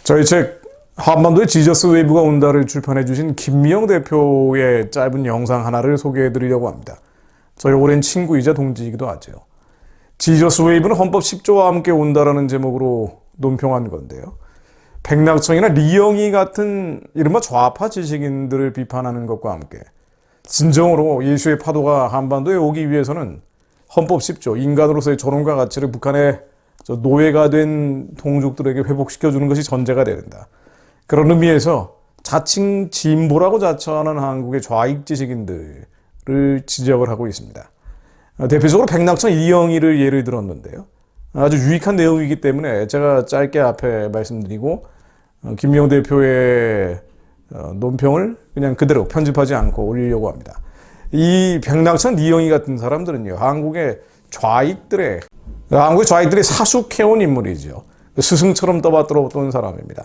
저희 책 한반도에 지저스 웨이브가 온다를 출판해 주신 김미영 대표의 짧은 영상 하나를 소개해 드리려고 합니다. 저희 오랜 친구이자 동지이기도 하죠. 지저스 웨이브는 헌법 10조와 함께 온다라는 제목으로 논평한 건데요. 백낙천이나 리영희 같은 이른바 좌파 지식인들을 비판하는 것과 함께 진정으로 예수의 파도가 한반도에 오기 위해서는 헌법 10조, 인간으로서의 존엄과 가치를 북한의 노예가 된 동족들에게 회복시켜주는 것이 전제가 돼야 된다. 그런 의미에서 자칭 진보라고 자처하는 한국의 좌익 지식인들을 지적을 하고 있습니다. 대표적으로 백낙천, 이영희를 예를 들었는데요. 아주 유익한 내용이기 때문에 제가 짧게 앞에 말씀드리고 김미영 대표의 논평을 그냥 그대로 편집하지 않고 올리려고 합니다. 이 백낙천, 이영희 같은 사람들은요, 한국의 좌익들의 사숙해온 인물이죠. 스승처럼 떠받들어온 사람입니다.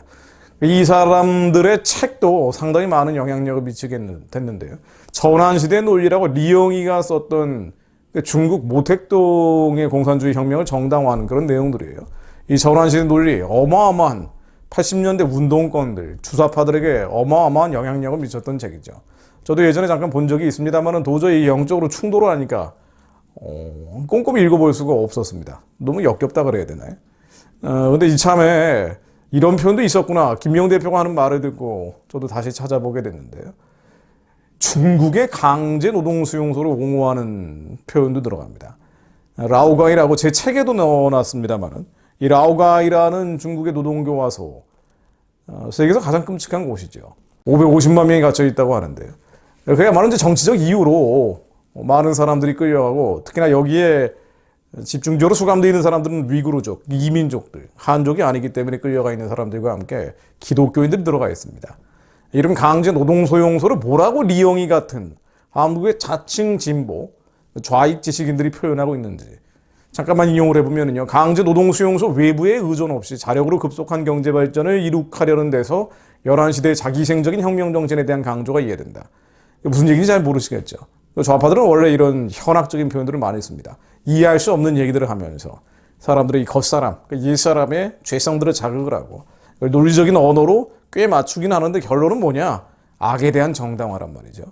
이 사람들의 책도 상당히 많은 영향력을 미치게 됐는데요. 천안시대 논리라고 리영희가 썼던 중국 모택동의 공산주의 혁명을 정당화하는 그런 내용들이에요. 이 천안시대 논리, 어마어마한 80년대 운동권들, 주사파들에게 어마어마한 영향력을 미쳤던 책이죠. 저도 예전에 잠깐 본 적이 있습니다만 도저히 영적으로 충돌을 하니까 꼼꼼히 읽어볼 수가 없었습니다. 너무 역겹다 그래야 되나요? 근데 이참에 이런 표현도 있었구나. 김미영 대표가 하는 말을 듣고 저도 다시 찾아보게 됐는데요. 중국의 강제 노동 수용소를 옹호하는 표현도 들어갑니다. 라오가이라고 제 책에도 넣어놨습니다만은 이 라오가이라는 중국의 노동교화소, 세계에서 가장 끔찍한 곳이죠. 550만 명이 갇혀 있다고 하는데요. 그야말로 이제 정치적 이유로 많은 사람들이 끌려가고, 특히나 여기에 집중적으로 수감되어 있는 사람들은 위구르족, 이민족들, 한족이 아니기 때문에 끌려가 있는 사람들과 함께 기독교인들이 들어가 있습니다. 이런 강제 노동소용소를 뭐라고 리영희 같은 한국의 자칭 진보, 좌익 지식인들이 표현하고 있는지 잠깐만 인용을 해보면요. 강제 노동수용소 외부에 의존 없이 자력으로 급속한 경제발전을 이룩하려는 데서 11시대의 자기생적인 혁명정신에 대한 강조가 이해된다. 무슨 얘기인지 잘 모르시겠죠. 좌파들은 원래 이런 현학적인 표현들을 많이 씁니다. 이해할 수 없는 얘기들을 하면서 사람들의 이 겉사람, 옛사람의 죄성들을 자극을 하고 논리적인 언어로 꽤 맞추긴 하는데 결론은 뭐냐? 악에 대한 정당화란 말이죠.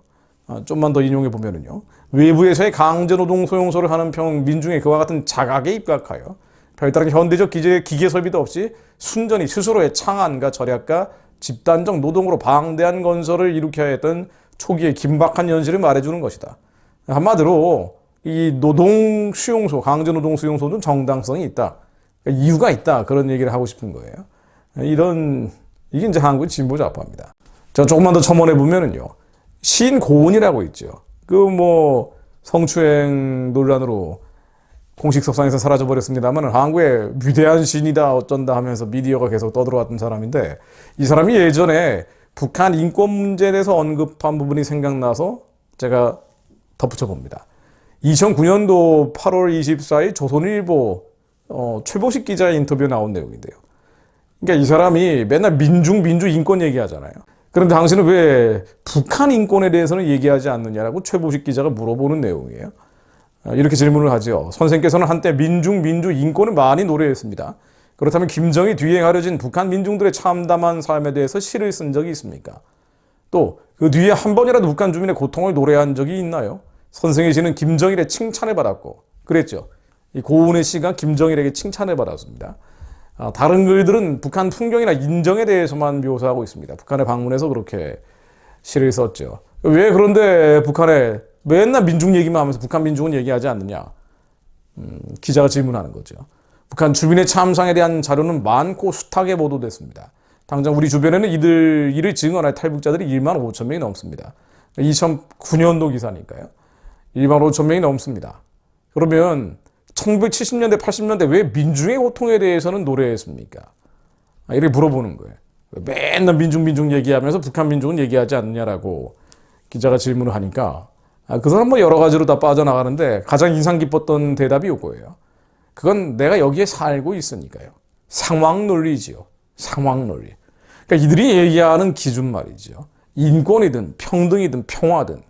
좀만 더 인용해 보면은요. 외부에서의 강제노동 소용소를 하는 민중의 그와 같은 자각에 입각하여 별다른 현대적 기계 설비도 없이 순전히 스스로의 창안과 절약과 집단적 노동으로 방대한 건설을 일으켜야 했던 초기의 긴박한 현실을 말해주는 것이다. 한마디로 이 노동 수용소, 강제 노동 수용소는 정당성이 있다. 그러니까 이유가 있다. 그런 얘기를 하고 싶은 거예요. 이게 이제 한국 진보 좌파입니다. 자, 조금만 더 첨언해 보면은요. 시인 고은이라고 있죠. 성추행 논란으로 공식 석상에서 사라져 버렸습니다만 한국의 위대한 시인이다 어쩐다 하면서 미디어가 계속 떠들어왔던 사람인데, 이 사람이 예전에 북한 인권 문제에 대해서 언급한 부분이 생각나서 제가 덧붙여 봅니다. 2009년도 8월 24일 조선일보 최보식 기자의 인터뷰에 나온 내용인데요. 그러니까 이 사람이 맨날 민주 인권 얘기하잖아요. 그런데 당신은 왜 북한 인권에 대해서는 얘기하지 않느냐라고 최보식 기자가 물어보는 내용이에요. 이렇게 질문을 하죠. 선생께서는 한때 민주 인권을 많이 노래했습니다. 그렇다면 김정이 뒤에 가려진 북한 민중들의 참담한 삶에 대해서 시를 쓴 적이 있습니까? 또 그 뒤에 한 번이라도 북한 주민의 고통을 노래한 적이 있나요? 선생의 시는 김정일의 칭찬을 받았고 그랬죠. 이 고운의 시가 김정일에게 칭찬을 받았습니다. 다른 글들은 북한 풍경이나 인정에 대해서만 묘사하고 있습니다. 북한에 방문해서 그렇게 시를 썼죠. 왜 그런데 북한에 맨날 민중 얘기만 하면서 북한 민중은 얘기하지 않느냐? 기자가 질문하는 거죠. 북한 주민의 참상에 대한 자료는 많고 숱하게 보도됐습니다. 당장 우리 주변에는 이를 증언할 탈북자들이 1만 5천 명이 넘습니다. 2009년도 기사니까요. 1만 5천 명이 넘습니다. 그러면 1970년대, 80년대 왜 민중의 고통에 대해서는 노래했습니까? 이렇게 물어보는 거예요. 맨날 민중 얘기하면서 북한 민중은 얘기하지 않느냐라고 기자가 질문을 하니까 그 사람 여러 가지로 다 빠져나가는데 가장 인상 깊었던 대답이 이거예요. 그건 내가 여기에 살고 있으니까요. 상황 논리지요. 상황 논리. 그러니까 이들이 얘기하는 기준 말이죠. 인권이든 평등이든 평화든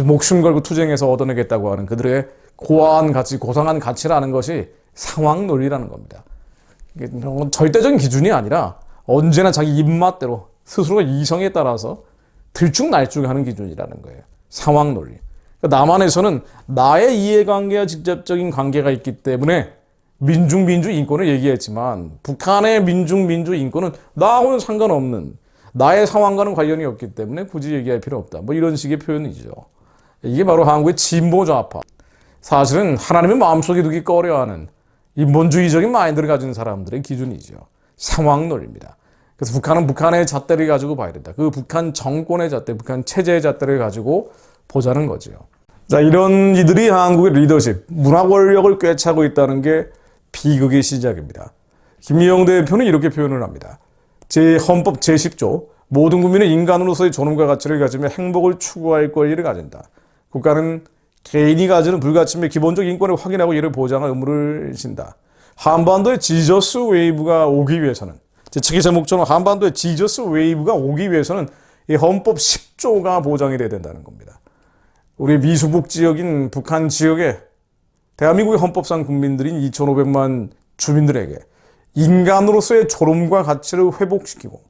목숨 걸고 투쟁해서 얻어내겠다고 하는 그들의 고아한 가치, 고상한 가치라는 것이 상황 논리라는 겁니다. 이게 절대적인 기준이 아니라 언제나 자기 입맛대로 스스로가 이성에 따라서 들쭉날쭉하는 기준이라는 거예요. 상황 논리. 그러니까 남한에서는 나의 이해관계와 직접적인 관계가 있기 때문에 민중 인권을 얘기했지만 북한의 민중 인권은 나하고는 상관없는 나의 상황과는 관련이 없기 때문에 굳이 얘기할 필요 없다. 뭐 이런 식의 표현이죠. 이게 바로 한국의 진보 좌파. 사실은 하나님의 마음속에 두기 꺼려하는 인본주의적인 마인드를 가진 사람들의 기준이죠. 상황 논리입니다. 그래서 북한은 북한의 잣대를 가지고 봐야 된다. 그 북한 정권의 잣대, 북한 체제의 잣대를 가지고 보자는 거죠. 자, 이런 이들이 한국의 리더십, 문화 권력을 꿰차고 있다는 게 비극의 시작입니다. 김미영 대표는 이렇게 표현을 합니다. 헌법 제10조 모든 국민은 인간으로서의 존엄과 가치를 가지며 행복을 추구할 권리를 가진다. 국가는 개인이 가지는 불가침의 기본적 인권을 확인하고 이를 보장할 의무를 진다. 한반도에 지저스 웨이브가 오기 위해서는 제 책의 제목처럼 한반도에 지저스 웨이브가 오기 위해서는 이 헌법 10조가 보장이 돼야 된다는 겁니다. 우리 미수북 지역인 북한 지역에 대한민국의 헌법상 국민들인 2,500만 주민들에게 인간으로서의 존엄과 가치를 회복시키고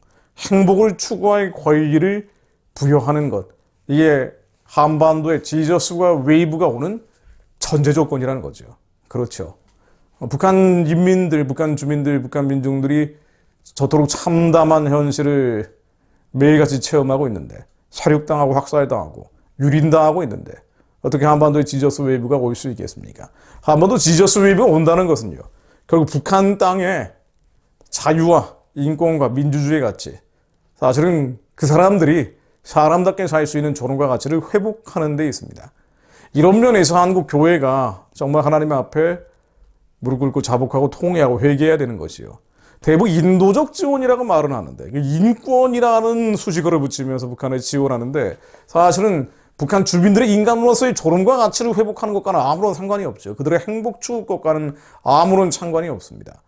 행복을 추구할 권리를 부여하는 것. 이게 한반도에 지저스와 웨이브가 오는 전제 조건이라는 거죠. 그렇죠. 북한 인민들, 북한 주민들, 북한 민중들이 저토록 참담한 현실을 매일같이 체험하고 있는데 사륙당하고 학살당하고 유린당하고 있는데 어떻게 한반도에 지저스 웨이브가 올 수 있겠습니까? 한반도 지저스 웨이브가 온다는 것은요. 결국 북한 땅에 자유와 인권과 민주주의 가치, 사실은 그 사람들이 사람답게 살 수 있는 존엄과 가치를 회복하는 데 있습니다. 이런 면에서 한국 교회가 정말 하나님 앞에 무릎 꿇고 자복하고 통회하고 회개해야 되는 것이요. 대부분 인도적 지원이라고 말은 하는데 인권이라는 수식어를 붙이면서 북한을 지원하는데 사실은 북한 주민들의 인간으로서의 존엄과 가치를 회복하는 것과는 아무런 상관이 없죠. 그들의 행복 추구 것과는 아무런 상관이 없습니다.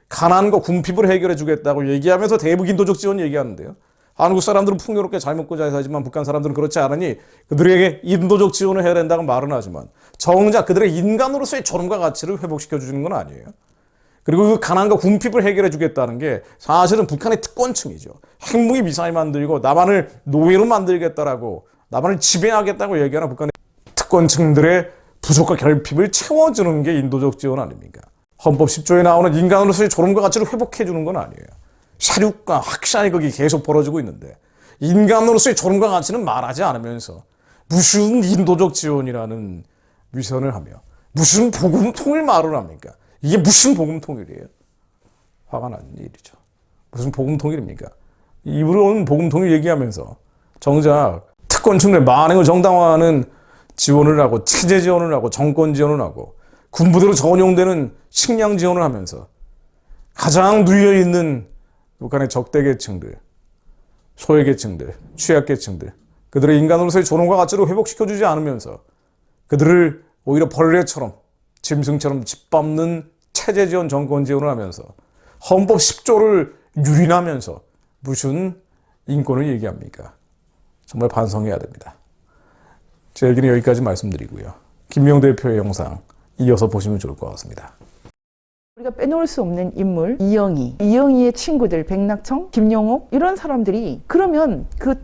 가난과 궁핍을 해결해 주겠다고 얘기하면서 대북 인도적 지원 얘기하는데요. 한국 사람들은 풍요롭게 잘 먹고 잘 살지만 북한 사람들은 그렇지 않으니 그들에게 인도적 지원을 해야 된다고 말은 하지만 정작 그들의 인간으로서의 존엄과 가치를 회복시켜 주는 건 아니에요. 그리고 그 가난과 궁핍을 해결해 주겠다는 게 사실은 북한의 특권층이죠. 핵무기 미사일 만들고 남한을 노예로 만들겠다라고 남한을 지배하겠다고 얘기하는 북한의 특권층들의 부족과 결핍을 채워주는 게 인도적 지원 아닙니까? 헌법 10조에 나오는 인간으로서의 존엄과 가치를 회복해 주는 건 아니에요. 사륙과 학살극이 계속 벌어지고 있는데 인간으로서의 존엄과 가치는 말하지 않으면서 무슨 인도적 지원이라는 위선을 하며 무슨 복음통일 말을 합니까? 이게 무슨 복음통일이에요? 화가 나는 일이죠. 무슨 복음통일입니까? 입으로는 복음통일 얘기하면서 정작 특권층의 만행을 정당화하는 지원을 하고 체제 지원을 하고 정권 지원을 하고 군부대로 전용되는 식량 지원을 하면서 가장 누려있는 북한의 적대계층들, 소외계층들, 취약계층들 그들의 인간으로서의 존엄과 가치를 회복시켜주지 않으면서 그들을 오히려 벌레처럼 짐승처럼 짓밟는 체제 지원, 정권 지원을 하면서 헌법 10조를 유린하면서 무슨 인권을 얘기합니까? 정말 반성해야 됩니다. 제 얘기는 여기까지 말씀드리고요. 김미영 대표의 영상 이어서 보시면 좋을 것 같습니다. 우리가 빼놓을 수 없는 인물 이영희의 친구들 백낙청, 김용옥 이런 사람들이 그러면 그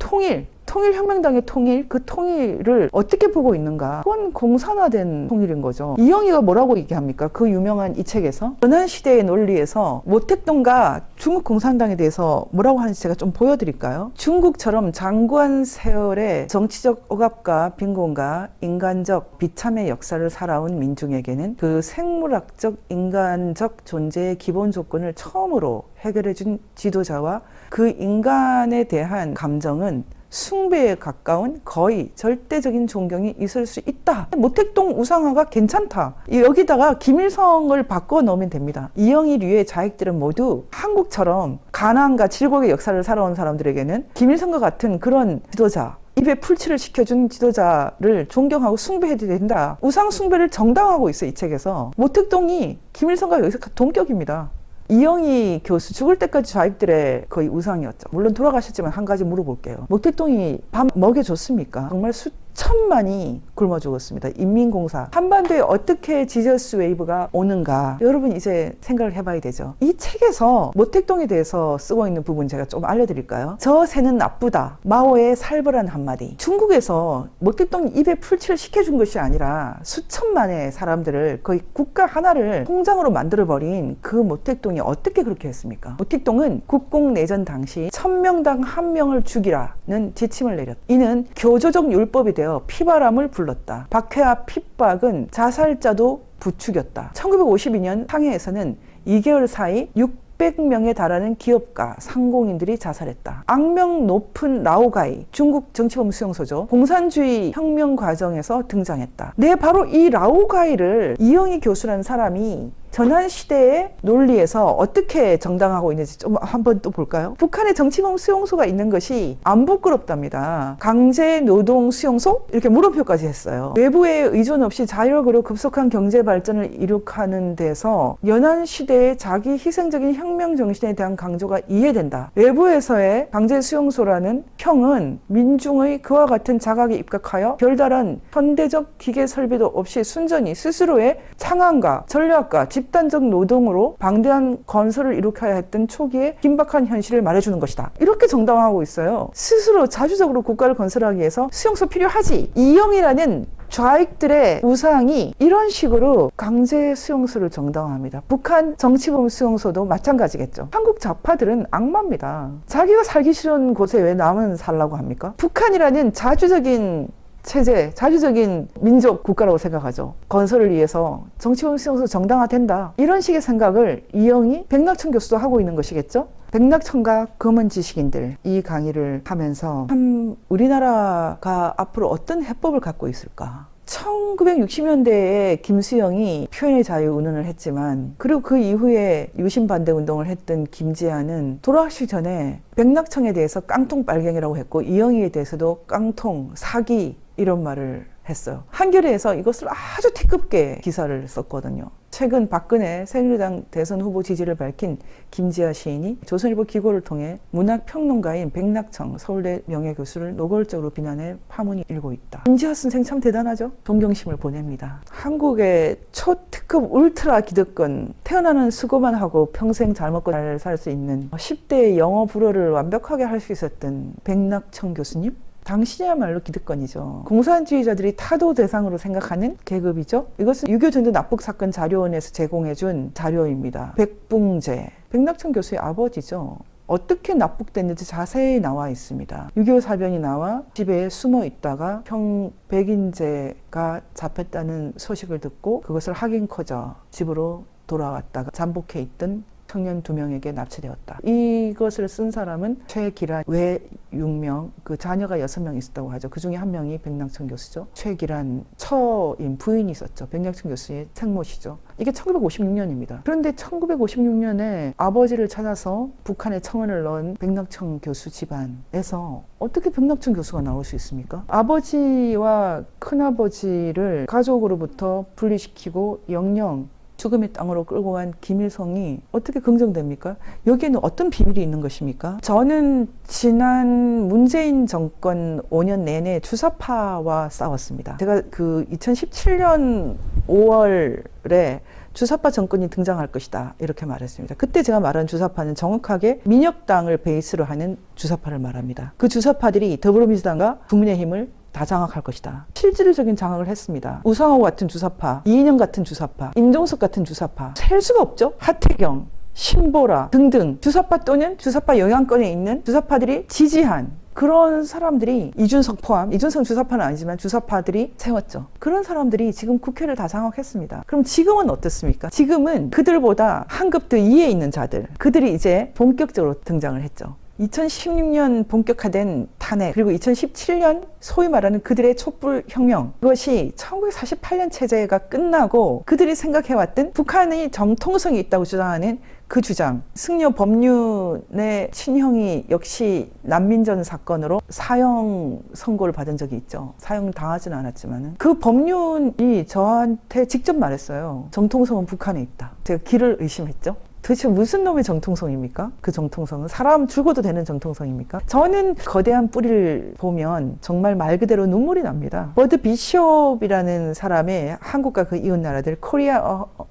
통일혁명당의 통일, 그 통일을 어떻게 보고 있는가? 그건 공산화된 통일인 거죠. 이영희가 뭐라고 얘기합니까? 그 유명한 이 책에서 연한시대의 논리에서 모택동과 중국 공산당에 대해서 뭐라고 하는지 제가 좀 보여드릴까요? 중국처럼 장구한 세월의 정치적 억압과 빈곤과 인간적 비참의 역사를 살아온 민중에게는 그 생물학적 인간적 존재의 기본 조건을 처음으로 해결해준 지도자와 그 인간에 대한 감정은 숭배에 가까운 거의 절대적인 존경이 있을 수 있다. 모택동 우상화가 괜찮다. 여기다가 김일성을 바꿔 넣으면 됩니다. 이영희류의 자익들은 모두 한국처럼 가난과 질곡의 역사를 살아온 사람들에게는 김일성과 같은 그런 지도자, 입에 풀칠을 시켜준 지도자를 존경하고 숭배해야 된다. 우상 숭배를 정당화하고 있어요. 이 책에서. 모택동이 김일성과 여기서 동격입니다. 이영희 교수 죽을 때까지 좌익들의 거의 우상이었죠. 물론 돌아가셨지만 한 가지 물어볼게요. 모택동이 밥 먹여줬습니까? 정말 수천만이 굶어 죽었습니다. 인민공사. 한반도에 어떻게 지저스 웨이브가 오는가? 여러분 이제 생각을 해봐야 되죠. 이 책에서 모택동에 대해서 쓰고 있는 부분 제가 좀 알려드릴까요? 저 새는 나쁘다. 마오의 살벌한 한마디. 중국에서 모택동 입에 풀칠을 시켜준 것이 아니라 수천만의 사람들을 거의 국가 하나를 통장으로 만들어버린 그 모택동이 어떻게 그렇게 했습니까? 모택동은 국공내전 당시 1000명당 1명을 죽이라는 지침을 내렸다. 이는 교조적 율법이 되어 피바람을 불렀다. 박해와 핍박은 자살자도 부추겼다. 1952년 상해에서는 2개월 사이 600명에 달하는 기업가, 상공인들이 자살했다. 악명 높은 라오가이, 중국 정치범 수용소죠. 공산주의 혁명 과정에서 등장했다. 네, 바로 이 라오가이를 이영희 교수라는 사람이 전환시대의 논리에서 어떻게 정당하고 있는지 좀 한번 또 볼까요? 북한의 정치범 수용소가 있는 것이 안 부끄럽답니다. 강제노동 수용소? 이렇게 물음표까지 했어요. 외부의 의존 없이 자력으로 급속한 경제 발전을 이룩하는 데서 연안시대의 자기 희생적인 혁명 정신에 대한 강조가 이해된다. 외부에서의 강제 수용소라는 평은 민중의 그와 같은 자각에 입각하여 별다른 현대적 기계 설비도 없이 순전히 스스로의 창안과 전략과 집단적 노동으로 방대한 건설을 일으켜야 했던 초기의 긴박한 현실을 말해주는 것이다. 이렇게 정당화하고 있어요. 스스로 자주적으로 국가를 건설하기 위해서 수용소 필요하지. 이영이라는 좌익들의 우상이 이런 식으로 강제 수용소를 정당화합니다. 북한 정치범 수용소도 마찬가지겠죠. 한국 좌파들은 악마입니다. 자기가 살기 싫은 곳에 왜 남은 살라고 합니까? 북한이라는 자주적인 체제, 자주적인 민족 국가라고 생각하죠. 건설을 위해서 정치범 수용소 정당화된다. 이런 식의 생각을 이영희, 백낙천 교수도 하고 있는 것이겠죠. 백낙천과 검은 지식인들, 이 강의를 하면서 참 우리나라가 앞으로 어떤 해법을 갖고 있을까? 1960년대에 김수영이 표현의 자유 운운을 했지만, 그리고 그 이후에 유신 반대 운동을 했던 김지아는 돌아가시기 전에 백낙천에 대해서 깡통빨갱이라고 했고, 이영희에 대해서도 깡통, 사기 이런 말을 했어요. 한겨레에서 이것을 아주 태급게 기사를 썼거든요. 최근 박근혜 새누리당 대선 후보 지지를 밝힌 김지아 시인이 조선일보 기고를 통해 문학평론가인 백낙천 서울대 명예교수를 노골적으로 비난해 파문이 일고 있다. 김지아 선생 참 대단하죠? 존경심을 보냅니다. 한국의 초특급 울트라 기득권, 태어나는 수고만 하고 평생 잘 먹고 잘 살 수 있는 10대 영어 불어를 완벽하게 할 수 있었던 백낙천 교수님? 당신이야말로 기득권이죠. 공산주의자들이 타도 대상으로 생각하는 계급이죠. 이것은 6.25 전쟁 납북사건 자료원에서 제공해준 자료입니다. 백붕제, 백낙천 교수의 아버지죠. 어떻게 납북됐는지 자세히 나와 있습니다. 6.25 사변이 나와 집에 숨어 있다가 형 백인재가 잡혔다는 소식을 듣고 그것을 확인커져 집으로 돌아왔다가 잠복해 있던 청년 2명에게 납치되었다. 이것을 쓴 사람은 최기란, 외육명, 그 자녀가 6명 있었다고 하죠. 그 중에 한 명이 백낙천 교수죠. 최기란 처인 부인이 있었죠. 백낙천 교수의 생모시죠. 이게 1956년입니다. 그런데 1956년에 아버지를 찾아서 북한에 청원을 넣은 백낙천 교수 집안에서 어떻게 백낙천 교수가 나올 수 있습니까? 아버지와 큰아버지를 가족으로부터 분리시키고 영영 죽음의 땅으로 끌고 간 김일성이 어떻게 긍정됩니까? 여기에는 어떤 비밀이 있는 것입니까? 저는 지난 문재인 정권 5년 내내 주사파와 싸웠습니다. 제가 그 2017년 5월에 주사파 정권이 등장할 것이다 이렇게 말했습니다. 그때 제가 말한 주사파는 정확하게 민혁당을 베이스로 하는 주사파를 말합니다. 그 주사파들이 더불어민주당과 국민의힘을 다 장악할 것이다. 실질적인 장악을 했습니다. 우상호 같은 주사파, 이인영 같은 주사파, 임종석 같은 주사파, 셀 수가 없죠. 하태경, 신보라 등등 주사파 또는 주사파 영향권에 있는 주사파들이 지지한 그런 사람들이 이준석 포함, 이준석 주사파는 아니지만 주사파들이 세웠죠. 그런 사람들이 지금 국회를 다 장악했습니다. 그럼 지금은 어떻습니까? 지금은 그들보다 한 급 더 위에 있는 자들, 그들이 이제 본격적으로 등장을 했죠. 2016년 본격화된 탄핵, 그리고 2017년 소위 말하는 그들의 촛불혁명, 그것이 1948년 체제가 끝나고 그들이 생각해왔던 북한의 정통성이 있다고 주장하는 그 주장, 승려 법륜의 친형이 역시 난민전 사건으로 사형 선고를 받은 적이 있죠. 사형 당하지는 않았지만 그 법륜이 저한테 직접 말했어요. 정통성은 북한에 있다. 제가 귀를 의심했죠. 도대체 무슨 놈의 정통성입니까? 그 정통성은 사람 죽어도 되는 정통성입니까? 저는 거대한 뿌리를 보면 정말 말 그대로 눈물이 납니다. 버드 비숍이라는 사람의 한국과 그 이웃 나라들, Korea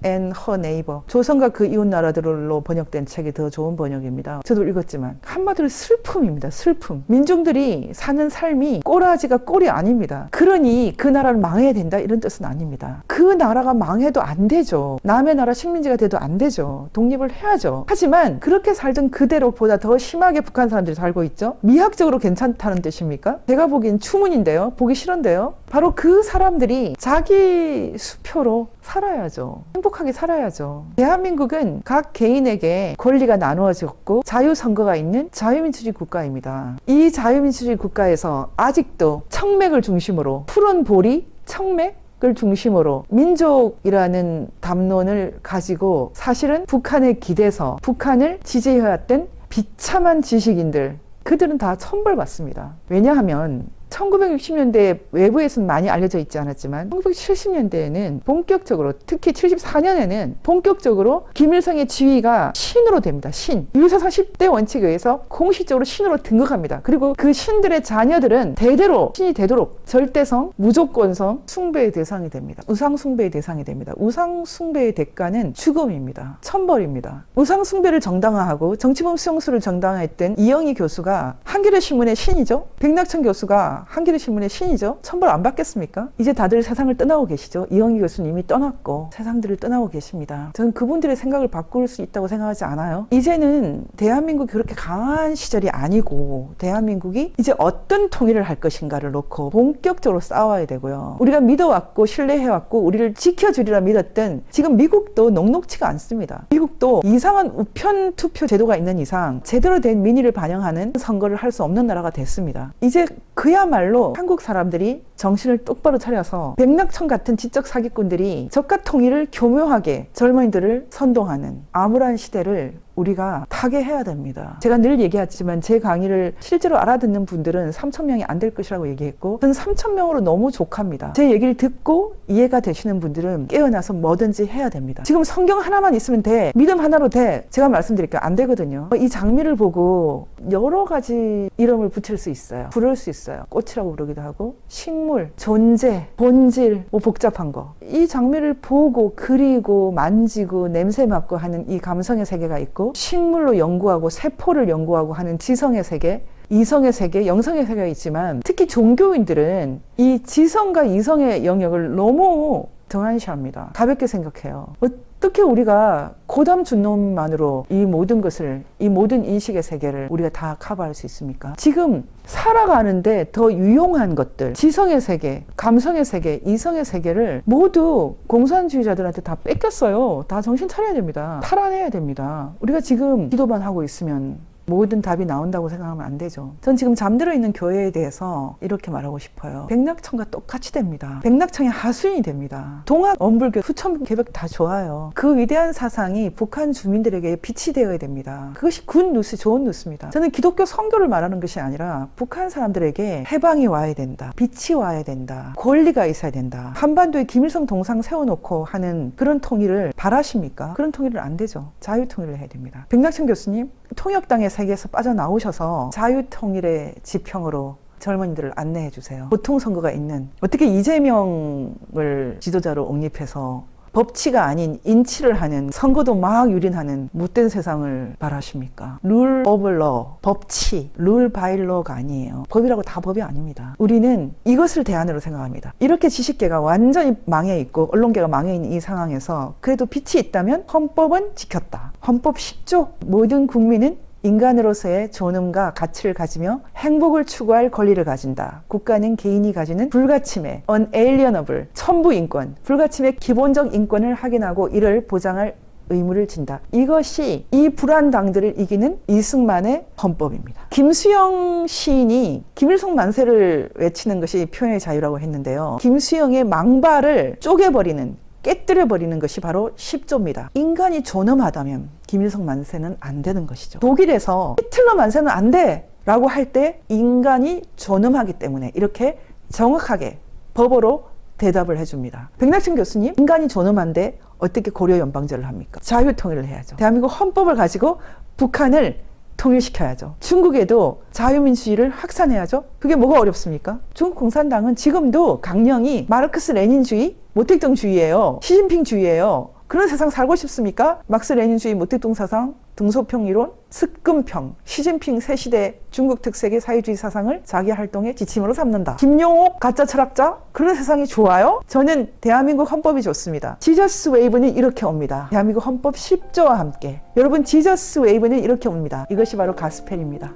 and Her Neighbor, 조선과 그 이웃 나라들로 번역된 책이 더 좋은 번역입니다. 저도 읽었지만 한마디로 슬픔입니다. 슬픔. 민중들이 사는 삶이 꼬라지가 꼴이 아닙니다. 그러니 그 나라를 망해야 된다 이런 뜻은 아닙니다. 그 나라가 망해도 안 되죠. 남의 나라 식민지가 돼도 안 되죠. 독립을 해야죠. 하지만 그렇게 살던 그대로보다 더 심하게 북한 사람들이 살고 있죠. 미학적으로 괜찮다는 뜻입니까? 제가 보기엔 추문인데요. 보기 싫은데요. 바로 그 사람들이 자기 수표로 살아야죠. 행복하게 살아야죠. 대한민국은 각 개인에게 권리가 나누어졌고 자유선거가 있는 자유민주주의 국가입니다. 이 자유민주주의 국가에서 아직도 청맥을 중심으로 푸른 보리, 청맥 을 중심으로 민족이라는 담론을 가지고 사실은 북한에 기대서 북한을 지지해왔던 비참한 지식인들, 그들은 다 천벌받습니다. 왜냐하면 1960년대에 외부에서는 많이 알려져 있지 않았지만 1970년대에는 본격적으로, 특히 74년에는 본격적으로 김일성의 지위가 신으로 됩니다. 신. 유사상 10대 원칙에 의해서 공식적으로 신으로 등극합니다. 그리고 그 신들의 자녀들은 대대로 신이 되도록 절대성, 무조건성 숭배의 대상이 됩니다. 우상 숭배의 대상이 됩니다. 우상 숭배의 대가는 죽음입니다. 천벌입니다. 우상 숭배를 정당화하고 정치범 수용수를 정당화했던 이영희 교수가 한겨레 신문의 신이죠. 백낙천 교수가 한겨레 신문의 신이죠. 천벌 안 받겠습니까? 이제 다들 세상을 떠나고 계시죠. 이영희 교수님이 떠났고 세상들을 떠나고 계십니다. 저는 그분들의 생각을 바꿀 수 있다고 생각하지 않아요. 이제는 대한민국이 그렇게 강한 시절이 아니고 대한민국이 이제 어떤 통일을 할 것인가를 놓고 본격적으로 싸워야 되고요. 우리가 믿어왔고 신뢰해왔고 우리를 지켜주리라 믿었던 지금 미국도 녹록치가 않습니다. 미국도 이상한 우편 투표 제도가 있는 이상 제대로 된 민의를 반영하는 선거를 할 수 없는 나라가 됐습니다. 이제 그야말로 한국 사람들이 정신을 똑바로 차려서 백낙천 같은 지적 사기꾼들이 적과 통일을 교묘하게 젊은이들을 선동하는 암울한 시대를 우리가 타개해야 됩니다. 제가 늘 얘기하지만 제 강의를 실제로 알아듣는 분들은 3,000명이 안 될 것이라고 얘기했고 저는 3,000명으로 너무 족합니다. 제 얘기를 듣고 이해가 되시는 분들은 깨어나서 뭐든지 해야 됩니다. 지금 성경 하나만 있으면 돼. 믿음 하나로 돼. 제가 말씀드릴게요. 안 되거든요. 이 장미를 보고 여러 가지 이름을 붙일 수 있어요. 부를 수 있어요. 꽃이라고 부르기도 하고 식물, 존재, 본질, 뭐 복잡한 거. 이 장미를 보고 그리고 만지고 냄새 맡고 하는 이 감성의 세계가 있고 식물로 연구하고 세포를 연구하고 하는 지성의 세계, 이성의 세계, 영성의 세계가 있지만 특히 종교인들은 이 지성과 이성의 영역을 너무 등한시합니다. 가볍게 생각해요. 어떻게 우리가 고담 준놈만으로 이 모든 것을, 이 모든 인식의 세계를 우리가 다 커버할 수 있습니까? 지금 살아가는데 더 유용한 것들, 지성의 세계, 감성의 세계, 이성의 세계를 모두 공산주의자들한테 다 뺏겼어요. 다 정신 차려야 됩니다. 탈환해야 됩니다. 우리가 지금 기도만 하고 있으면 모든 답이 나온다고 생각하면 안 되죠. 전 지금 잠들어 있는 교회에 대해서 이렇게 말하고 싶어요. 백낙천과 똑같이 됩니다. 백낙천이 하수인이 됩니다. 동학, 원불교, 수천 개벽 다 좋아요. 그 위대한 사상이 북한 주민들에게 빛이 되어야 됩니다. 그것이 굿 뉴스, 좋은 뉴스입니다. 저는 기독교 선교를 말하는 것이 아니라 북한 사람들에게 해방이 와야 된다. 빛이 와야 된다. 권리가 있어야 된다. 한반도에 김일성 동상 세워놓고 하는 그런 통일을 바라십니까? 그런 통일은 안 되죠. 자유통일을 해야 됩니다. 백낙천 교수님, 통역당의 세계에서 빠져나오셔서 자유통일의 지평으로 젊은이들을 안내해 주세요. 보통선거가 있는, 어떻게 이재명을 지도자로 옹립해서 법치가 아닌 인치를 하는, 선거도 막 유린하는 못된 세상을 바라십니까? 룰 오브 러, 법치, 룰 바이 러가 아니에요. 법이라고 다 법이 아닙니다. 우리는 이것을 대안으로 생각합니다. 이렇게 지식계가 완전히 망해 있고 언론계가 망해 있는 이 상황에서 그래도 빛이 있다면 헌법은 지켰다. 헌법 10조, 모든 국민은 인간으로서의 존엄과 가치를 가지며 행복을 추구할 권리를 가진다. 국가는 개인이 가지는 불가침의 unalienable 천부 인권, 불가침의 기본적 인권을 확인하고 이를 보장할 의무를 진다. 이것이 이 불안당들을 이기는 이승만의 헌법입니다. 김수영 시인이 김일성 만세를 외치는 것이 표현의 자유라고 했는데요. 김수영의 망발을 쪼개버리는, 깨뜨려버리는 것이 바로 10조입니다. 인간이 존엄하다면 김일성 만세는 안 되는 것이죠. 독일에서 히틀러 만세는 안 돼! 라고 할 때 인간이 존엄하기 때문에 이렇게 정확하게 법으로 대답을 해줍니다. 백낙천 교수님, 인간이 존엄한데 어떻게 고려 연방제를 합니까? 자유통일을 해야죠. 대한민국 헌법을 가지고 북한을 통일시켜야죠. 중국에도 자유민주주의를 확산해야죠. 그게 뭐가 어렵습니까? 중국 공산당은 지금도 강령이 마르크스 레닌주의, 모택동주의예요. 시진핑주의예요. 그런 세상 살고 싶습니까? 막스 레닌주의, 모택동 사상, 등소평 이론, 습금평, 시진핑 새시대 중국 특색의 사회주의 사상을 자기 활동의 지침으로 삼는다. 김용옥 가짜 철학자? 그런 세상이 좋아요? 저는 대한민국 헌법이 좋습니다. 지저스 웨이브는 이렇게 옵니다. 대한민국 헌법 10조와 함께. 여러분, 지저스 웨이브는 이렇게 옵니다. 이것이 바로 가스펠입니다.